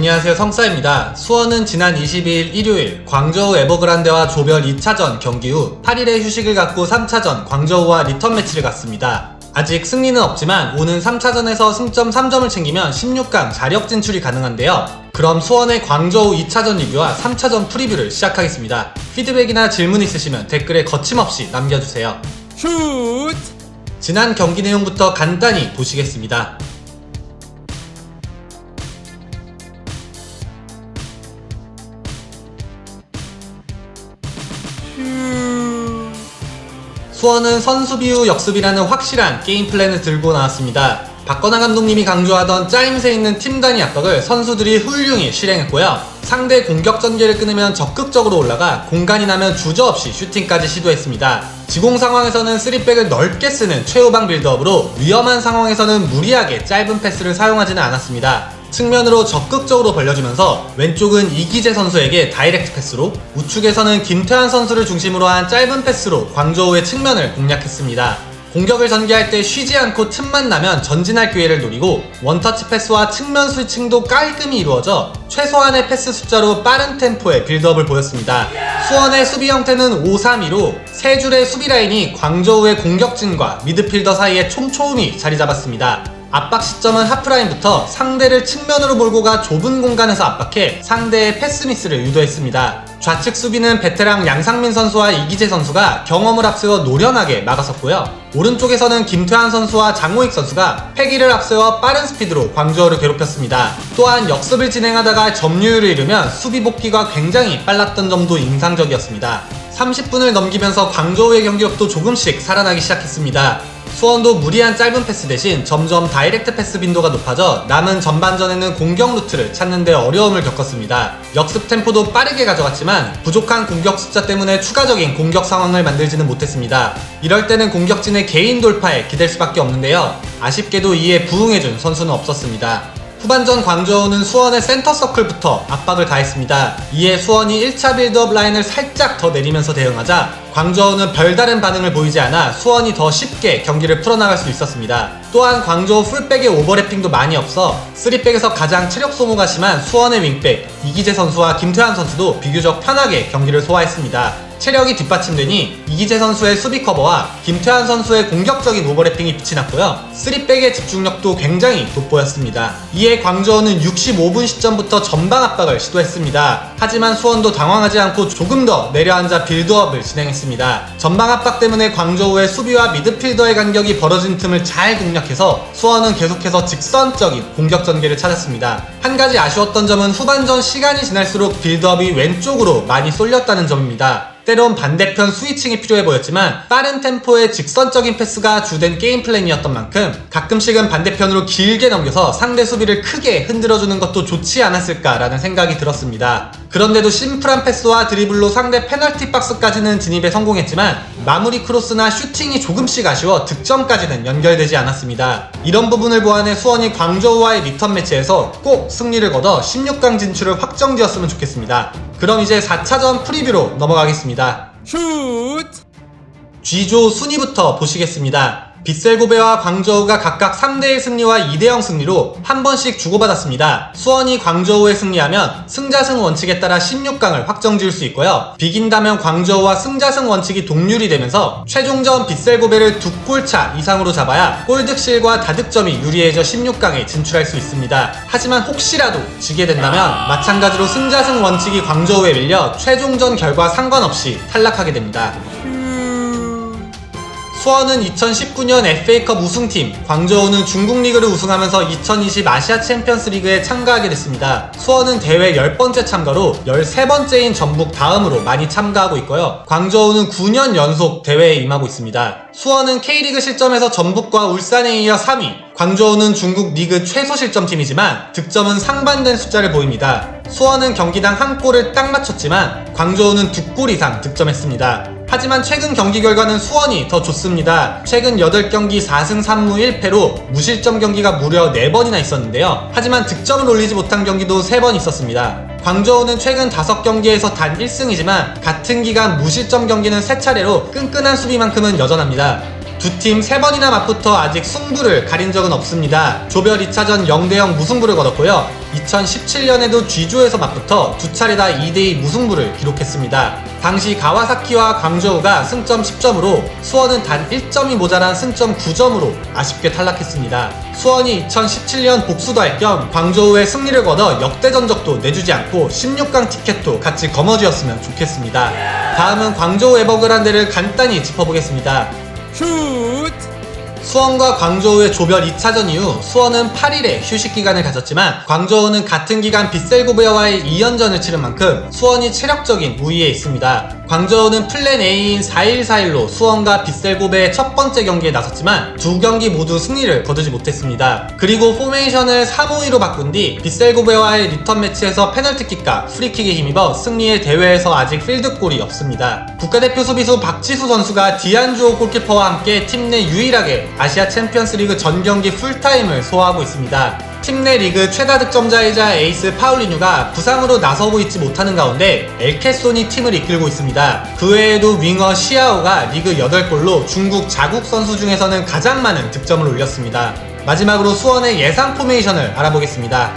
안녕하세요, 성싸입니다. 수원은 지난 22일 일요일 광저우 에버그란데와 조별 2차전 경기 후 8일의 휴식을 갖고 3차전 광저우와 리턴 매치를 갖습니다. 아직 승리는 없지만 오는 3차전에서 승점 3점을 챙기면 16강 자력 진출이 가능한데요. 그럼 수원의 광저우 2차전 리뷰와 3차전 프리뷰를 시작하겠습니다. 피드백이나 질문 있으시면 댓글에 거침없이 남겨주세요. 슛! 지난 경기 내용부터 간단히 보시겠습니다. 수원은 선수비 후 역습이라는 확실한 게임 플랜을 들고 나왔습니다. 박건하 감독님이 강조하던 짜임새 있는 팀 단위 압박을 선수들이 훌륭히 실행했고요. 상대 공격 전개를 끊으면 적극적으로 올라가 공간이 나면 주저없이 슈팅까지 시도했습니다. 지공 상황에서는 3백을 넓게 쓰는 최후방 빌드업으로 위험한 상황에서는 무리하게 짧은 패스를 사용하지는 않았습니다. 측면으로 적극적으로 벌려주면서 왼쪽은 이기재 선수에게 다이렉트 패스로, 우측에서는 김태환 선수를 중심으로 한 짧은 패스로 광저우의 측면을 공략했습니다. 공격을 전개할 때 쉬지 않고 틈만 나면 전진할 기회를 노리고 원터치 패스와 측면 스위칭도 깔끔히 이루어져 최소한의 패스 숫자로 빠른 템포의 빌드업을 보였습니다. 수원의 수비 형태는 5-3-2로 세 줄의 수비 라인이 광저우의 공격진과 미드필더 사이에 촘촘히 자리 잡았습니다. 압박 시점은 하프라인부터 상대를 측면으로 몰고 가 좁은 공간에서 압박해 상대의 패스 미스를 유도했습니다. 좌측 수비는 베테랑 양상민 선수와 이기재 선수가 경험을 앞세워 노련하게 막아섰고요. 오른쪽에서는 김태환 선수와 장호익 선수가 패기를 앞세워 빠른 스피드로 광저우를 괴롭혔습니다. 또한 역습을 진행하다가 점유율을 잃으면 수비 복귀가 굉장히 빨랐던 점도 인상적이었습니다. 30분을 넘기면서 광저우의 경기력도 조금씩 살아나기 시작했습니다. 수원도 무리한 짧은 패스 대신 점점 다이렉트 패스 빈도가 높아져 남은 전반전에는 공격 루트를 찾는 데 어려움을 겪었습니다. 역습 템포도 빠르게 가져갔지만 부족한 공격 숫자 때문에 추가적인 공격 상황을 만들지는 못했습니다. 이럴 때는 공격진의 개인 돌파에 기댈 수밖에 없는데요. 아쉽게도 이에 부응해준 선수는 없었습니다. 후반전 광저우는 수원의 센터 서클부터 압박을 가했습니다. 이에 수원이 1차 빌드업 라인을 살짝 더 내리면서 대응하자 광저우는 별다른 반응을 보이지 않아 수원이 더 쉽게 경기를 풀어나갈 수 있었습니다. 또한 광저우 풀백의 오버래핑도 많이 없어 3백에서 가장 체력 소모가 심한 수원의 윙백 이기재 선수와 김태환 선수도 비교적 편하게 경기를 소화했습니다. 체력이 뒷받침되니 이기재 선수의 수비 커버와 김태환 선수의 공격적인 오버래핑이 빛이 났고요. 3백의 집중력도 굉장히 돋보였습니다. 이에 광저우는 65분 시점부터 전방 압박을 시도했습니다. 하지만 수원도 당황하지 않고 조금 더 내려앉아 빌드업을 진행했습니다. 전방 압박 때문에 광저우의 수비와 미드필더의 간격이 벌어진 틈을 잘 공략해서 수원은 계속해서 직선적인 공격 전개를 찾았습니다. 한 가지 아쉬웠던 점은 후반전 시간이 지날수록 빌드업이 왼쪽으로 많이 쏠렸다는 점입니다. 때론 반대편 스위칭이 필요해 보였지만 빠른 템포의 직선적인 패스가 주된 게임 플랜이었던 만큼 가끔씩은 반대편으로 길게 넘겨서 상대 수비를 크게 흔들어주는 것도 좋지 않았을까라는 생각이 들었습니다. 그런데도 심플한 패스와 드리블로 상대 페널티 박스까지는 진입에 성공했지만 마무리 크로스나 슈팅이 조금씩 아쉬워 득점까지는 연결되지 않았습니다. 이런 부분을 보완해 수원이 광저우와의 리턴 매치에서 꼭 승리를 거둬 16강 진출을 확정지었으면 좋겠습니다. 그럼 이제 4차전 프리뷰로 넘어가겠습니다. 슛! G조 순위부터 보시겠습니다. 빗셀고베와 광저우가 각각 3대1 승리와 2대0 승리로 한 번씩 주고받았습니다. 수원이 광저우에 승리하면 승자승 원칙에 따라 16강을 확정지을 수 있고요. 비긴다면 광저우와 승자승 원칙이 동률이 되면서 최종전 빗셀고베를 2골 차 이상으로 잡아야 골득실과 다득점이 유리해져 16강에 진출할 수 있습니다. 하지만 혹시라도 지게 된다면 마찬가지로 승자승 원칙이 광저우에 밀려 최종전 결과 상관없이 탈락하게 됩니다. 수원은 2019년 FA컵 우승팀, 광저우는 중국 리그를 우승하면서 2020 아시아 챔피언스 리그에 참가하게 됐습니다. 수원은 대회 10번째 참가로 13번째인 전북 다음으로 많이 참가하고 있고요. 광저우는 9년 연속 대회에 임하고 있습니다. 수원은 K리그 실점에서 전북과 울산에 이어 3위, 광저우는 중국 리그 최소 실점팀이지만 득점은 상반된 숫자를 보입니다. 수원은 경기당 한 골을 딱 맞췄지만 광저우는 2골 이상 득점했습니다. 하지만 최근 경기 결과는 수원이 더 좋습니다. 최근 8경기 4승 3무 1패로 무실점 경기가 무려 4번이나 있었는데요. 하지만 득점을 올리지 못한 경기도 3번 있었습니다. 광저우는 최근 5경기에서 단 1승이지만 같은 기간 무실점 경기는 3차례로 끈끈한 수비만큼은 여전합니다. 두 팀 3번이나 맞붙어 아직 승부를 가린 적은 없습니다. 조별 2차전 0대0 무승부를 거뒀고요. 2017년에도 G조에서 맞붙어 두 차례 다 2대2 무승부를 기록했습니다. 당시 가와사키와 광저우가 승점 10점으로 수원은 단 1점이 모자란 승점 9점으로 아쉽게 탈락했습니다. 수원이 2017년 복수도 할 겸 광저우의 승리를 거둬 역대 전적도 내주지 않고 16강 티켓도 같이 거머쥐었으면 좋겠습니다. 다음은 광저우 에버그란데를 간단히 짚어보겠습니다. 슛! 수원과 광저우의 조별 2차전 이후 수원은 8일의 휴식 기간을 가졌지만 광저우는 같은 기간 빗셀고베어와의 2연전을 치른 만큼 수원이 체력적인 우위에 있습니다. 광저우는 플랜 A인 4-1-4-1로 수원과 빗셀고베의 첫 번째 경기에 나섰지만 두 경기 모두 승리를 거두지 못했습니다. 그리고 포메이션을 3-5-2로 바꾼 뒤 빗셀고베와의 리턴 매치에서 페널티킥과 프리킥에 힘입어 승리의 대회에서 아직 필드골이 없습니다. 국가대표 수비수 박지수 선수가 디안주오 골키퍼와 함께 팀 내 유일하게 아시아 챔피언스 리그 전 경기 풀타임을 소화하고 있습니다. 팀 내 리그 최다 득점자이자 에이스 파울리뉴가 부상으로 나서고 있지 못하는 가운데 엘케손이 팀을 이끌고 있습니다. 그 외에도 윙어 시아오가 리그 8골로 중국 자국 선수 중에서는 가장 많은 득점을 올렸습니다. 마지막으로 수원의 예상 포메이션을 알아보겠습니다.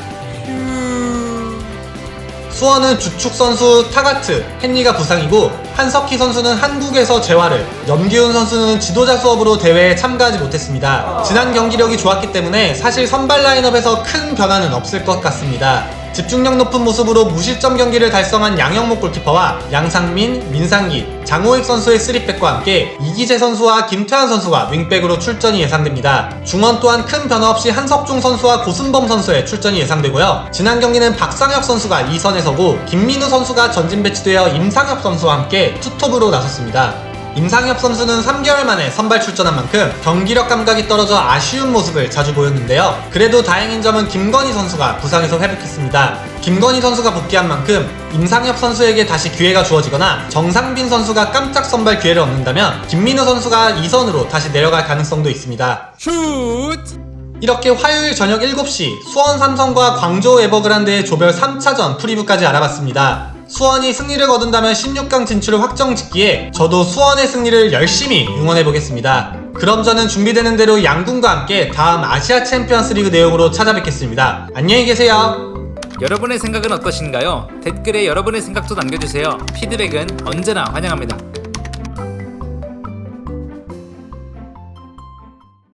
수원은 주축 선수 타가트, 헨리가 부상이고 한석희 선수는 한국에서 재활을, 염기훈 선수는 지도자 수업으로 대회에 참가하지 못했습니다. 지난 경기력이 좋았기 때문에 사실 선발 라인업에서 큰 변화는 없을 것 같습니다. 집중력 높은 모습으로 무실점 경기를 달성한 양영목 골키퍼와 양상민, 민상기, 장호익 선수의 3백과 함께 이기재 선수와 김태환 선수가 윙백으로 출전이 예상됩니다. 중원 또한 큰 변화 없이 한석중 선수와 고순범 선수의 출전이 예상되고요. 지난 경기는 박상혁 선수가 2선에 서고 김민우 선수가 전진 배치되어 임상혁 선수와 함께 투톱으로 나섰습니다. 임상혁 선수는 3개월 만에 선발 출전한 만큼 경기력 감각이 떨어져 아쉬운 모습을 자주 보였는데요. 그래도 다행인 점은 김건희 선수가 부상에서 회복했습니다. 김건희 선수가 복귀한 만큼 임상혁 선수에게 다시 기회가 주어지거나 정상빈 선수가 깜짝 선발 기회를 얻는다면 김민우 선수가 2선으로 다시 내려갈 가능성도 있습니다. 슛! 이렇게 화요일 저녁 7시 수원 삼성과 광저우 에버그란데의 조별 3차전 프리뷰까지 알아봤습니다. 수원이 승리를 거둔다면 16강 진출을 확정짓기에 저도 수원의 승리를 열심히 응원해보겠습니다. 그럼 저는 준비되는 대로 양군과 함께 다음 아시아 챔피언스 리그 내용으로 찾아뵙겠습니다. 안녕히 계세요. 여러분의 생각은 어떠신가요? 댓글에 여러분의 생각도 남겨주세요. 피드백은 언제나 환영합니다.